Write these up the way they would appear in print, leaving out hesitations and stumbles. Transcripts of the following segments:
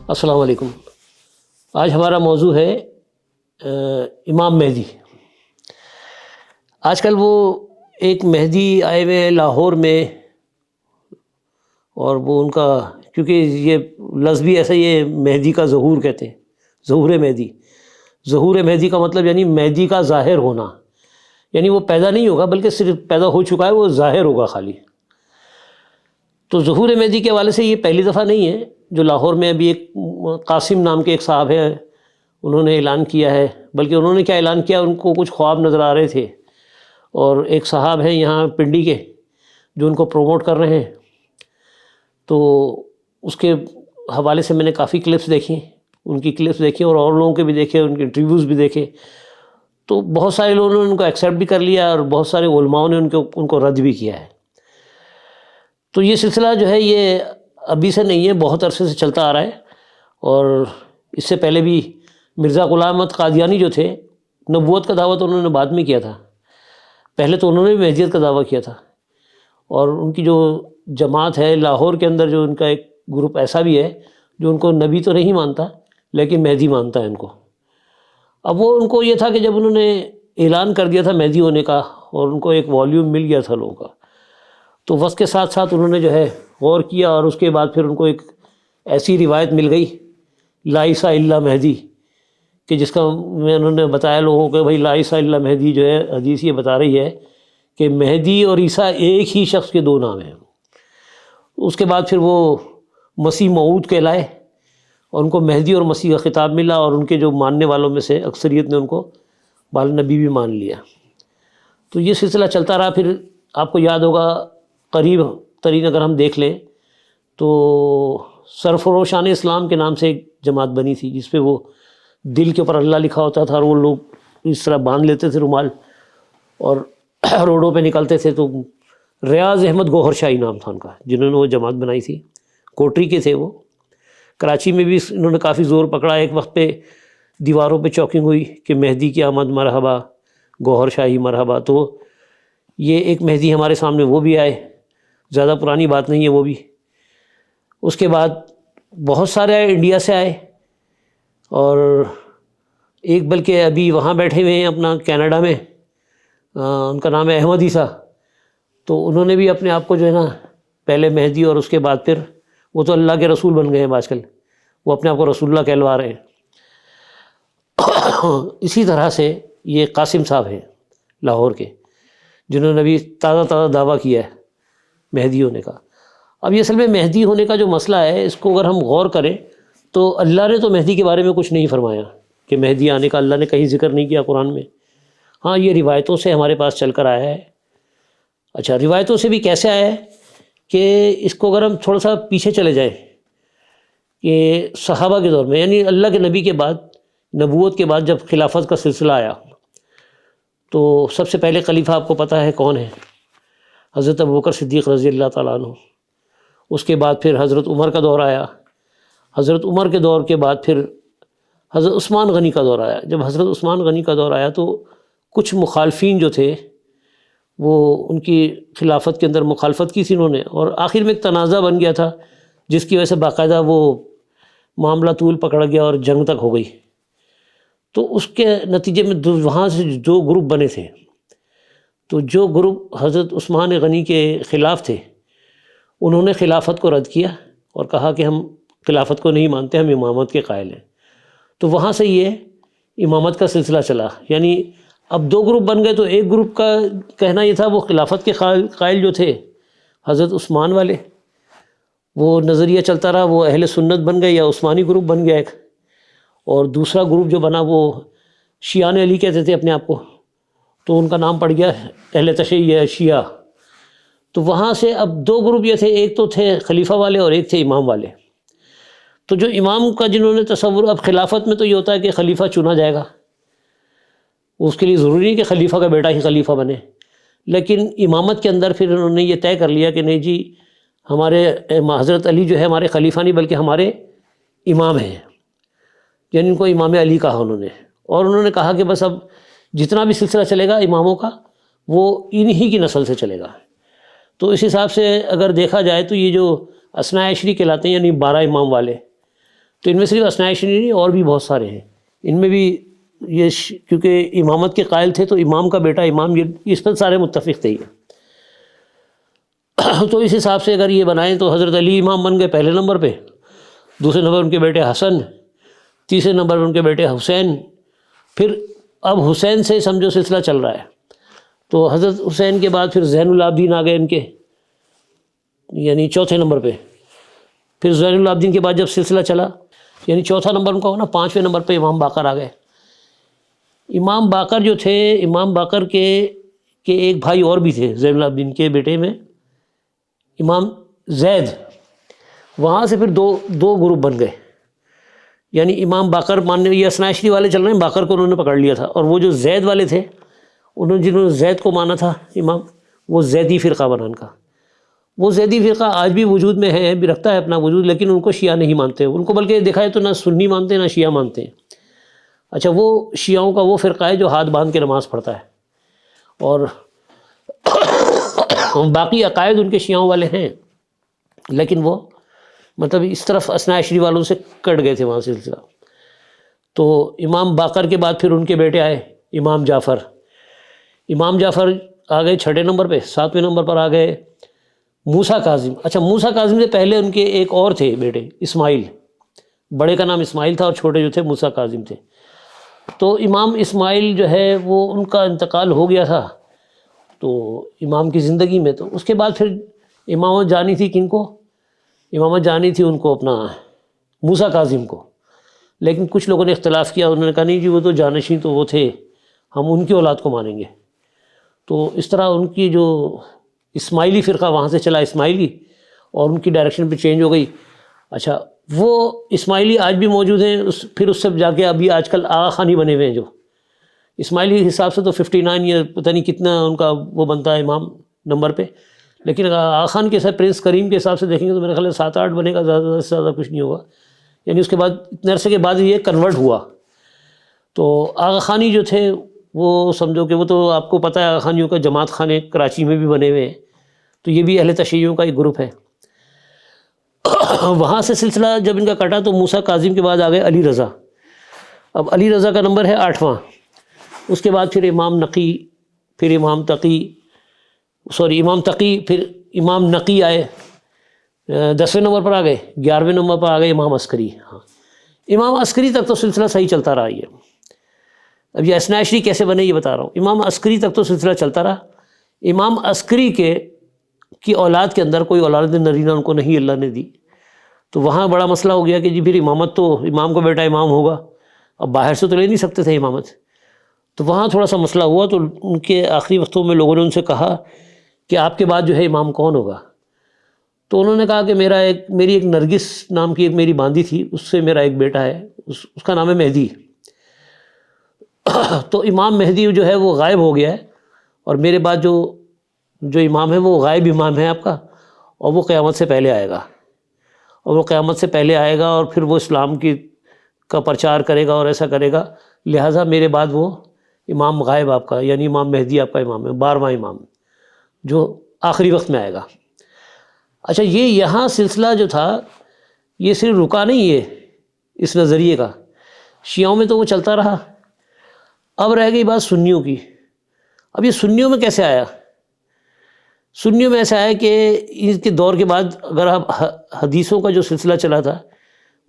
السلام علیکم۔ آج ہمارا موضوع ہے امام مہدی۔ آج کل وہ ایک مہدی آئے ہوئے ہیں لاہور میں، اور وہ ان کا کیونکہ یہ لفظ بھی ایسا ہی ہے، مہدی کا ظہور کہتے ہیں، ظہور مہدی۔ ظہور مہدی کا مطلب یعنی مہدی کا ظاہر ہونا، یعنی وہ پیدا نہیں ہوگا بلکہ صرف پیدا ہو چکا ہے، وہ ظاہر ہوگا خالی۔ تو ظہور مہدی کے حوالے سے یہ پہلی دفعہ نہیں ہے جو لاہور میں ابھی ایک قاسم نام کے ایک صاحب ہیں، انہوں نے اعلان کیا ہے۔ بلکہ انہوں نے کیا اعلان کیا، ان کو کچھ خواب نظر آ رہے تھے، اور ایک صاحب ہیں یہاں پنڈی کے جو ان کو پروموٹ کر رہے ہیں، تو اس کے حوالے سے میں نے کافی کلپس دیکھی، ان کی کلپس دیکھی اور لوگوں کے بھی دیکھے، ان کے انٹرویوز بھی دیکھے۔ تو بہت سارے لوگوں نے ان کو ایکسیپٹ بھی کر لیا، اور بہت سارے علماؤں نے ان کو رد بھی کیا ہے۔ تو یہ سلسلہ جو ہے یہ ابھی سے نہیں ہے، بہت عرصے سے چلتا آ رہا ہے۔ اور اس سے پہلے بھی مرزا غلام احمد قادیانی جو تھے، نبوت کا دعویٰ تو انہوں نے بعد میں کیا تھا، پہلے تو انہوں نے بھی مہدیت کا دعویٰ کیا تھا۔ اور ان کی جو جماعت ہے لاہور کے اندر، جو ان کا ایک گروپ ایسا بھی ہے جو ان کو نبی تو نہیں مانتا لیکن مہدی مانتا ہے ان کو۔ اب وہ ان کو یہ تھا کہ جب انہوں نے اعلان کر دیا تھا مہدی ہونے کا، اور ان کو ایک والیوم مل گیا تھا لوگوں کا، تو وقت کے ساتھ ساتھ انہوں نے جو ہے غور کیا، اور اس کے بعد پھر ان کو ایک ایسی روایت مل گئی لا عیسیٰ الا مہدی، کہ جس کا انہوں نے بتایا لوگوں کو، بھائی لا عیسیٰ الا مہدی جو ہے حدیث یہ بتا رہی ہے کہ مہدی اور عیسیٰ ایک ہی شخص کے دو نام ہیں۔ اس کے بعد پھر وہ مسیح موعود کہلائے، اور ان کو مہدی اور مسیح کا خطاب ملا، اور ان کے جو ماننے والوں میں سے اکثریت نے ان کو بال نبی بھی مان لیا۔ تو یہ سلسلہ چلتا رہا۔ پھر آپ کو یاد ہوگا، قریب ترین اگر ہم دیکھ لیں تو سرفروشان اسلام کے نام سے ایک جماعت بنی تھی، جس پہ وہ دل کے اوپر اللہ لکھا ہوتا تھا، اور وہ لوگ اس طرح باندھ لیتے تھے رومال، اور روڈوں پہ نکلتے تھے۔ تو ریاض احمد گوہر شاہی نام تھا ان کا، جنہوں نے وہ جماعت بنائی تھی، کوٹری کے تھے وہ۔ کراچی میں بھی انہوں نے کافی زور پکڑا، ایک وقت پہ دیواروں پہ چوکنگ ہوئی کہ مہدی کی آمد مرحبا، گوہر شاہی مرحبا۔ تو یہ ایک مہدی ہمارے سامنے وہ بھی آئے، زیادہ پرانی بات نہیں ہے وہ بھی۔ اس کے بعد بہت سارے انڈیا سے آئے، اور ایک بلکہ ابھی وہاں بیٹھے ہوئے ہیں اپنا کینیڈا میں، ان کا نام ہے احمد عیسیٰ۔ تو انہوں نے بھی اپنے آپ کو جو ہے نا پہلے مہدی، اور اس کے بعد پھر وہ تو اللہ کے رسول بن گئے ہیں آج کل، وہ اپنے آپ کو رسول اللہ کہلوا رہے ہیں۔ اسی طرح سے یہ قاسم صاحب ہیں لاہور کے، جنہوں نے ابھی تازہ دعویٰ کیا ہے مہدی ہونے کا۔ اب یہ اصل میں مہدی ہونے کا جو مسئلہ ہے، اس کو اگر ہم غور کریں تو اللہ نے تو مہدی کے بارے میں کچھ نہیں فرمایا کہ مہدی آنے کا اللہ نے کہیں ذکر نہیں کیا قرآن میں۔ ہاں، یہ روایتوں سے ہمارے پاس چل کر آیا ہے۔ اچھا، روایتوں سے بھی کیسے آیا ہے کہ اس کو اگر ہم تھوڑا سا پیچھے چلے جائیں کہ صحابہ کے دور میں، یعنی اللہ کے نبی کے بعد، نبوت کے بعد جب خلافت کا سلسلہ آیا، تو سب سے پہلے خلیفہ آپ کو پتہ ہے کون ہے؟ حضرت ابوبکر صدیق رضی اللہ تعالیٰ عنہ۔ اس کے بعد پھر حضرت عمر کا دور آیا، حضرت عمر کے دور کے بعد پھر حضرت عثمان غنی کا دور آیا۔ جب حضرت عثمان غنی کا دور آیا تو کچھ مخالفین جو تھے وہ ان کی خلافت کے اندر مخالفت کی تھی انہوں نے، اور آخر میں ایک تنازع بن گیا تھا، جس کی وجہ سے باقاعدہ وہ معاملہ طول پکڑ گیا اور جنگ تک ہو گئی۔ تو اس کے نتیجے میں وہاں سے جو گروپ بنے تھے، تو جو گروپ حضرت عثمان غنی کے خلاف تھے، انہوں نے خلافت کو رد کیا اور کہا کہ ہم خلافت کو نہیں مانتے، ہم امامت کے قائل ہیں۔ تو وہاں سے یہ امامت کا سلسلہ چلا، یعنی اب دو گروپ بن گئے۔ تو ایک گروپ کا کہنا یہ تھا، وہ خلافت کے قائل جو تھے حضرت عثمان والے، وہ نظریہ چلتا رہا، وہ اہل سنت بن گئے یا عثمانی گروپ بن گیا ایک۔ اور دوسرا گروپ جو بنا وہ شیعان علی کہتے تھے اپنے آپ کو، تو ان کا نام پڑ گیا اہل تشیع یا شیعہ۔ تو وہاں سے اب دو گروپ یہ تھے، ایک تو تھے خلیفہ والے اور ایک تھے امام والے۔ تو جو امام کا جنہوں نے تصور، اب خلافت میں تو یہ ہوتا ہے کہ خلیفہ چنا جائے گا، اس کے لیے ضروری نہیں کہ خلیفہ کا بیٹا ہی خلیفہ بنے، لیکن امامت کے اندر پھر انہوں نے یہ طے کر لیا کہ نہیں جی، ہمارے حضرت علی جو ہے ہمارے خلیفہ نہیں بلکہ ہمارے امام ہیں، یعنی ان کو امام علی کہا انہوں نے۔ اور انہوں نے کہا کہ بس اب جتنا بھی سلسلہ چلے گا اماموں کا، وہ انہی کی نسل سے چلے گا۔ تو اس حساب سے اگر دیکھا جائے تو یہ جو اثنا عشری کہلاتے ہیں، یعنی 12 امام والے، تو ان میں صرف اثنا عشری نہیں اور بھی بہت سارے ہیں، ان میں بھی یہ کیونکہ امامت کے قائل تھے تو امام کا بیٹا امام، یہ اس پر سارے متفق تھے یہ۔ تو اس حساب سے اگر یہ بنائیں تو حضرت علی امام بن گئے پہلے نمبر پہ، دوسرے نمبر ان کے بیٹے حسن، تیسرے نمبر ان کے بیٹے حسین، پھر اب حسین سے سمجھو سلسلہ چل رہا ہے، تو حضرت حسین کے بعد پھر زین العابدین آ گئے ان کے، یعنی چوتھے نمبر پہ، پھر زین العابدین کے بعد جب سلسلہ چلا یعنی چوتھا نمبر ان کا ہونا، پانچویں نمبر پہ امام باقر آ گئے۔ امام باقر جو تھے، امام باقر کے ایک بھائی اور بھی تھے زین العابدین کے بیٹے میں، امام زید، وہاں سے پھر دو گروپ بن گئے، یعنی امام باقر ماننے، یہ اثنا عشری والے چل رہے ہیں، باقر کو انہوں نے پکڑ لیا تھا، اور وہ جو زید والے تھے جنہوں نے زید کو مانا تھا امام، وہ زیدی فرقہ بنا ان کا۔ وہ زیدی فرقہ آج بھی وجود میں ہے، بھی رکھتا ہے اپنا وجود، لیکن ان کو شیعہ نہیں مانتے، ان کو بلکہ دیکھا ہے تو نہ سنی مانتے نہ شیعہ مانتے ہیں۔ اچھا، وہ شیعوں کا وہ فرقہ ہے جو ہاتھ باندھ کے نماز پڑھتا ہے، اور باقی عقائد ان کے شیعوں والے ہیں، لیکن وہ مطلب اس طرف اثنا عشری والوں سے کٹ گئے تھے وہاں سے سلسلہ۔ تو امام باقر کے بعد پھر ان کے بیٹے آئے امام جعفر۔ امام جعفر آ گئے چھٹے نمبر پہ، ساتویں نمبر پر آ گئے موسیٰ کاظم۔ اچھا، موسیٰ کاظم سے پہلے ان کے ایک اور تھے بیٹے، اسماعیل، بڑے کا نام اسماعیل تھا اور چھوٹے جو تھے موسیٰ کاظم تھے۔ تو امام اسماعیل جو ہے وہ ان کا انتقال ہو گیا تھا تو امام کی زندگی میں، تو اس کے بعد پھر امامت جانی تھی کن کو؟ امامت جانی تھی ان کو اپنا موسیٰ کاظم کو، لیکن کچھ لوگوں نے اختلاف کیا، انہوں نے کہا نہیں جی وہ تو جانشین تو وہ تھے، ہم ان کی اولاد کو مانیں گے۔ تو اس طرح ان کی جو اسماعیلی فرقہ وہاں سے چلا اسماعیلی، اور ان کی ڈائریکشن پہ چینج ہو گئی۔ اچھا، وہ اسماعیلی آج بھی موجود ہیں، پھر اس سے جا کے ابھی آج کل آغا خانی بنے ہوئے ہیں، جو اسماعیلی حساب سے تو 59 یا پتہ نہیں کتنا ان کا وہ بنتا ہے امام نمبر پہ، لیکن آغا خان کے ساتھ پرنس کریم کے حساب سے دیکھیں گے تو میرے خیال ہے 7-8 بنے گا، زیادہ سے زیادہ کچھ نہیں ہوگا، یعنی اس کے بعد اتنے عرصے کے بعد یہ کنورٹ ہوا۔ تو آغا خانی جو تھے وہ سمجھو کہ وہ تو آپ کو پتہ ہے آغا خانیوں کا جماعت خانے کراچی میں بھی بنے ہوئے ہیں، تو یہ بھی اہل تشیعوں کا ایک گروپ ہے۔ وہاں سے سلسلہ جب ان کا کٹا تو موسیٰ کاظم کے بعد آ گئے علی رضا۔ اب علی رضا کا نمبر ہے 8واں، اس کے بعد پھر امام نقی، پھر امام تقی، پھر امام نقی آئے، 10ویں نمبر پر آ گئے، 11ویں نمبر پر آ گئے امام عسکری۔ ہاں، امام عسکری تک تو سلسلہ صحیح چلتا رہا۔ یہ اب یہ اثنا عشری کیسے بنے یہ بتا رہا ہوں۔ امام عسکری تک تو سلسلہ چلتا رہا۔ امام عسکری کی اولاد کے اندر کوئی اولاد نرینہ ان کو نہیں اللہ نے دی، تو وہاں بڑا مسئلہ ہو گیا کہ جی پھر امامت تو امام کو بیٹا امام ہوگا، اب باہر سے تو لے نہیں سکتے تھے امامت، تو وہاں تھوڑا سا مسئلہ ہوا۔ تو ان کے آخری وقتوں میں لوگوں نے ان سے کہا کہ آپ کے بعد جو ہے امام کون ہوگا؟ تو انہوں نے کہا کہ میری ایک نرگس نام کی ایک میری باندی تھی، اس سے میرا ایک بیٹا ہے، اس کا نام ہے مہدی۔ تو امام مہدی جو ہے وہ غائب ہو گیا ہے، اور میرے بعد جو امام ہے وہ غائب امام ہے آپ کا، اور وہ قیامت سے پہلے آئے گا، اور پھر وہ اسلام کا پرچار کرے گا اور ایسا کرے گا، لہٰذا میرے بعد وہ امام غائب آپ کا، یعنی امام مہدی آپ کا امام ہے، 12واں امام جو آخری وقت میں آئے گا۔ اچھا، یہ یہاں سلسلہ جو تھا یہ صرف رکا نہیں ہے اس نظریے کا، شیعوں میں تو وہ چلتا رہا۔ اب رہ گئی بات سنیوں کی۔ اب یہ سنیوں میں کیسے آیا؟ سنیوں میں ایسا ہے کہ اس کے دور کے بعد اگر آپ حدیثوں کا جو سلسلہ چلا تھا،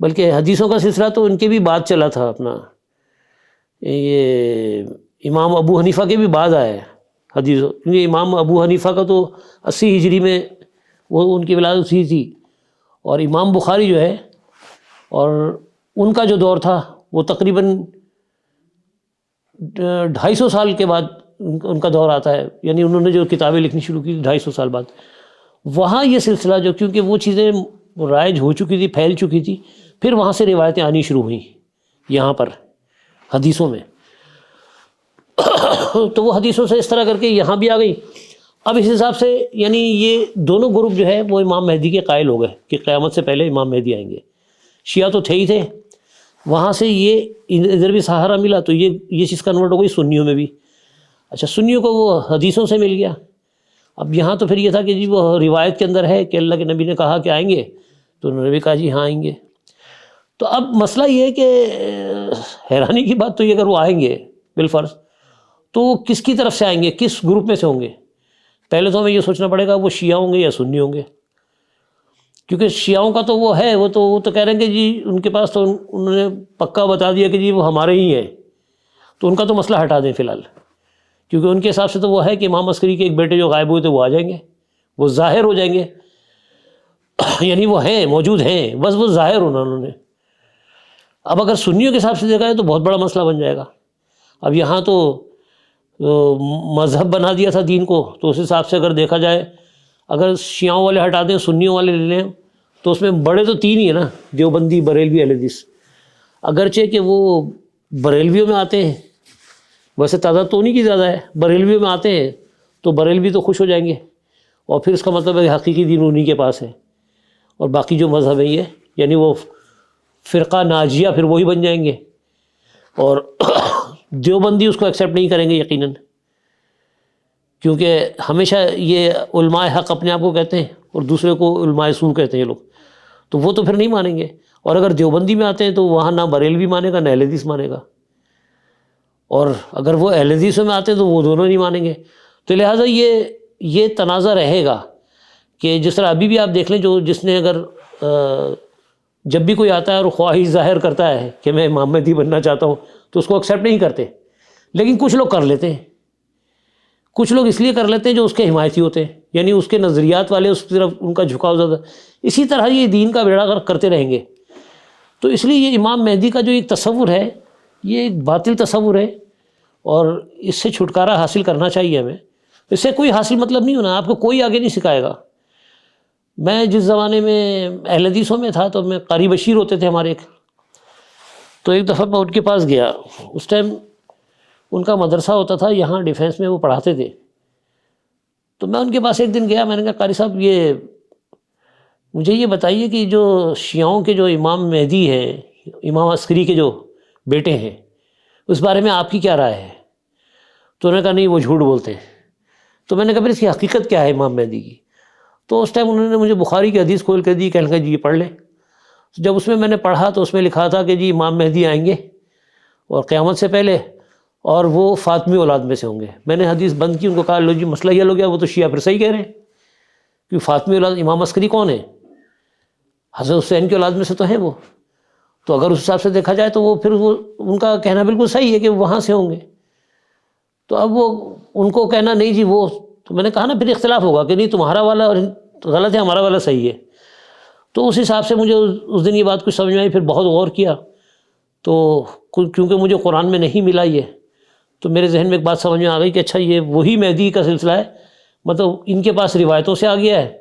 بلکہ حدیثوں کا سلسلہ تو ان کے بھی بعد چلا تھا، اپنا یہ امام ابو حنیفہ کے بھی بعد آئے حدیثوں، کیونکہ امام ابو حنیفہ کا تو 80 ہجری میں وہ ان کی ولادت ہوئی تھی، اور امام بخاری جو ہے اور ان کا جو دور تھا وہ تقریباً 250 سال کے بعد ان کا دور آتا ہے، یعنی انہوں نے جو کتابیں لکھنی شروع کی 250 سال بعد۔ وہاں یہ سلسلہ جو، کیونکہ وہ چیزیں رائج ہو چکی تھی، پھیل چکی تھی، پھر وہاں سے روایتیں آنی شروع ہوئیں یہاں پر حدیثوں میں، تو وہ حدیثوں سے اس طرح کر کے یہاں بھی آ گئی۔ اب اس حساب سے یعنی یہ دونوں گروپ جو ہے وہ امام مہدی کے قائل ہو گئے کہ قیامت سے پہلے امام مہدی آئیں گے۔ شیعہ تو تھے ہی تھے، وہاں سے یہ ادھر بھی سہارا ملا تو یہ چیز کنورٹ ہو گئی سنیوں میں بھی۔ اچھا، سنیوں کو وہ حدیثوں سے مل گیا۔ اب یہاں تو پھر یہ تھا کہ جی وہ روایت کے اندر ہے کہ اللہ کے نبی نے کہا کہ آئیں گے، تو انہوں نے بھی کہا جی ہاں آئیں گے۔ تو اب مسئلہ یہ ہے کہ حیرانی کی بات تو یہ، اگر وہ آئیں گے بالفرض تو وہ کس کی طرف سے آئیں گے، کس گروپ میں سے ہوں گے؟ پہلے تو ہمیں یہ سوچنا پڑے گا وہ شیعہ ہوں گے یا سنی ہوں گے، کیونکہ شیعوں کا تو وہ ہے، وہ تو کہہ رہے ہیں کہ جی ان کے پاس تو انہوں نے پکا بتا دیا کہ جی وہ ہمارے ہی ہیں، تو ان کا تو مسئلہ ہٹا دیں فی الحال، کیونکہ ان کے حساب سے تو وہ ہے کہ امام عسکری کے ایک بیٹے جو غائب ہوئے تھے وہ آ جائیں گے، وہ ظاہر ہو جائیں گے، یعنی وہ ہیں، موجود ہیں، بس وہ ظاہر ہونا انہوں نے۔ اب اگر سنیوں کے حساب سے دیکھا جائے تو بہت بڑا مسئلہ بن جائے گا۔ اب یہاں تو مذہب بنا دیا تھا دین کو، تو اس حساب سے اگر دیکھا جائے، اگر شیعوں والے ہٹا دیں سنیوں والے لے لیں تو اس میں بڑے تو تین ہی ہیں نا، دیوبندی، بریلوی، اہل حدیث، اگرچہ کہ وہ بریلویوں میں آتے ہیں، ویسے تعداد تو انہیں کی زیادہ ہے، بریلویوں میں آتے ہیں تو بریلوی تو خوش ہو جائیں گے، اور پھر اس کا مطلب ہے کہ حقیقی دین انہیں کے پاس ہے، اور باقی جو مذہب ہیں یہ یعنی وہ فرقہ ناجیہ پھر وہی بن جائیں گے، اور دیوبندی اس کو ایکسیپٹ نہیں کریں گے یقیناً، کیونکہ ہمیشہ یہ علماء حق اپنے آپ کو کہتے ہیں اور دوسرے کو علماء سو کہتے ہیں یہ لوگ، تو وہ تو پھر نہیں مانیں گے۔ اور اگر دیوبندی میں آتے ہیں تو وہاں نہ بریلوی مانے گا نہ اہل حدیث مانے گا، اور اگر وہ اہل حدیث میں آتے ہیں تو وہ دونوں نہیں مانیں گے، تو لہٰذا یہ تنازع رہے گا کہ جس طرح ابھی بھی آپ دیکھ لیں، جس نے اگر جب بھی کوئی آتا ہے اور خواہش ظاہر کرتا ہے کہ میں امام مہدی بننا چاہتا ہوں تو اس کو ایکسیپٹ نہیں کرتے، لیکن کچھ لوگ کر لیتے ہیں، کچھ لوگ اس لیے کر لیتے ہیں جو اس کے حمایتی ہوتے ہیں، یعنی اس کے نظریات والے، اس کی طرف ان کا جھکاؤ زیادہ، اسی طرح یہ دین کا بیڑا غرق کرتے رہیں گے۔ تو اس لیے یہ امام مہدی کا جو ایک تصور ہے یہ ایک باطل تصور ہے، اور اس سے چھٹکارا حاصل کرنا چاہیے ہمیں۔ اس سے کوئی حاصل مطلب نہیں ہونا، آپ کو کوئی آگے نہیں سکھائے گا۔ میں جس زمانے میں اہل حدیثوں میں تھا تو میں قاری بشیر ہوتے تھے ہمارے ایک، تو ایک دفعہ میں ان کے پاس گیا، اس ٹائم ان کا مدرسہ ہوتا تھا یہاں ڈیفینس میں، وہ پڑھاتے تھے، تو میں ان کے پاس ایک دن گیا، میں نے کہا قاری صاحب یہ مجھے یہ بتائیے کہ جو شیعوں کے جو امام مہدی ہیں، امام عسکری کے جو بیٹے ہیں، اس بارے میں آپ کی کیا رائے ہے؟ تو انہوں نے کہا نہیں وہ جھوٹ بولتے ہیں۔ تو میں نے کہا پھر اس کی حقیقت کیا ہے امام مہدی کی؟ تو اس ٹائم انہوں نے مجھے بخاری کی حدیث کھول کے دی، کہنے لگا جی یہ پڑھ لیں۔ جب اس میں نے پڑھا تو اس میں لکھا تھا کہ جی امام مہدی آئیں گے اور قیامت سے پہلے، اور وہ فاطمی اولاد میں سے ہوں گے۔ میں نے حدیث بند کی، ان کو کہا لو جی مسئلہ یہ ہو گیا، وہ تو شیعہ پھر صحیح کہہ رہے ہیں، کیونکہ فاطمی اولاد امام عسکری کون ہے؟ حضرت حسین کی اولاد میں سے تو ہیں وہ، تو اگر اس حساب سے دیکھا جائے تو وہ پھر ان کا کہنا بالکل صحیح ہے کہ وہاں سے ہوں گے۔ تو اب وہ ان کو کہنا نہیں جی وہ، تو میں نے کہا نا پھر اختلاف ہوگا کہ نہیں تمہارا والا غلط ہے ہمارا والا صحیح ہے۔ تو اس حساب سے مجھے اس دن یہ بات کچھ سمجھ میں آئی، پھر بہت غور کیا، تو کیونکہ مجھے قرآن میں نہیں ملا یہ، تو میرے ذہن میں ایک بات سمجھ میں آ گئی کہ اچھا یہ وہی مہدی کا سلسلہ ہے، مطلب ان کے پاس روایتوں سے آ گیا ہے،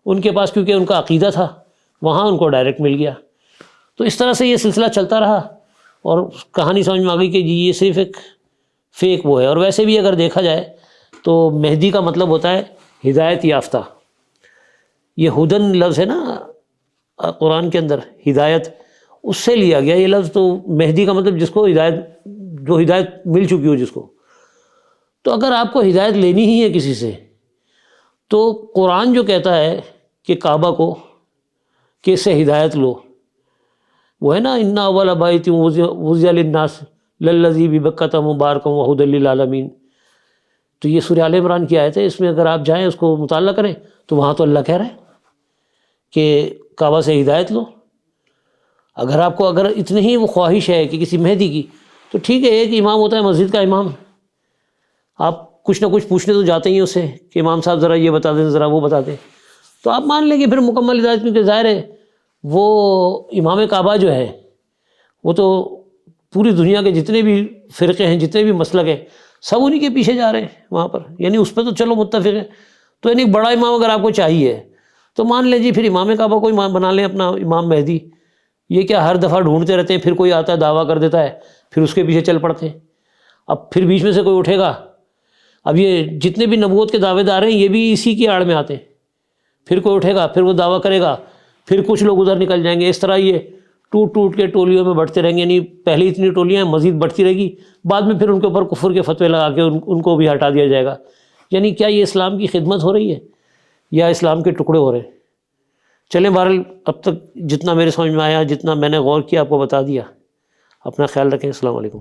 ان کے پاس کیونکہ ان کا عقیدہ تھا وہاں ان کو ڈائریکٹ مل گیا۔ تو اس طرح سے یہ سلسلہ چلتا رہا، اور کہانی سمجھ میں آ گئی کہ جی یہ صرف ایک فیک وہ ہے۔ اور ویسے بھی اگر دیکھا جائے تو مہدی کا مطلب ہوتا ہے ہدایت یافتہ، یہ ہدن لفظ ہے نا قرآن کے اندر، ہدایت اس سے لیا گیا یہ لفظ، تو مہدی کا مطلب جس کو ہدایت، جو ہدایت مل چکی ہو جس کو۔ تو اگر آپ کو ہدایت لینی ہی ہے کسی سے، تو قرآن جو کہتا ہے کہ کعبہ کو کہ اس سے ہدایت لو، وہ ہے نا انا اول بیت وضع للناس للذی ببکۃ مبارکا وہدی للعالمین، تو یہ سورہ آل عمران کی آیت ہے، اس میں اگر آپ جائیں اس کو مطالعہ کریں تو وہاں تو اللہ کہہ رہا ہے کہ کعبہ سے ہدایت لو۔ اگر آپ کو اگر اتنی ہی وہ خواہش ہے کہ کسی مہدی کی، تو ٹھیک ہے، ایک امام ہوتا ہے مسجد کا امام، آپ کچھ نہ کچھ پوچھنے تو جاتے ہی اس سے کہ امام صاحب ذرا یہ بتا دیں، ذرا وہ بتا دیں، تو آپ مان لیں گے پھر مکمل ہدایت، کیونکہ ظاہر ہے وہ امام کعبہ جو ہے وہ تو پوری دنیا کے جتنے بھی فرقے ہیں، جتنے بھی مسلک ہیں، سب انہی کے پیچھے جا رہے ہیں وہاں پر، یعنی اس پہ تو چلو متفق ہے۔ تو یعنی ایک بڑا امام اگر آپ کو چاہیے تو مان لیں جی پھر امام کعبہ کو بنا لیں اپنا امام مہدی۔ یہ کیا ہر دفعہ ڈھونڈتے رہتے ہیں، پھر کوئی آتا ہے دعویٰ کر دیتا ہے، پھر اس کے پیچھے چل پڑتے ہیں۔ اب پھر بیچ میں سے کوئی اٹھے گا، اب یہ جتنے بھی نبوت کے دعوے دار ہیں یہ بھی اسی کی آڑ میں آتے ہیں، پھر کوئی اٹھے گا، پھر وہ دعویٰ کرے گا، پھر کچھ لوگ ادھر نکل جائیں گے، اس طرح یہ ٹوٹ ٹوٹ کے ٹولیوں میں بڑھتے رہیں گے، یعنی پہلے اتنی ٹولیاں ہیں، مزید بڑھتی رہے گی، بعد میں پھر ان کے اوپر کفر کے فتوے لگا کے ان کو بھی ہٹا دیا جائے گا۔ یعنی کیا یہ اسلام کی خدمت ہو رہی ہے یا اسلام کے ٹکڑے ہو رہے ہیں؟ چلیں بہرحال اب تک جتنا میرے سمجھ میں آیا، جتنا میں نے غور کیا، آپ کو بتا دیا. اپنا خیال رکھیں. السلام علیکم.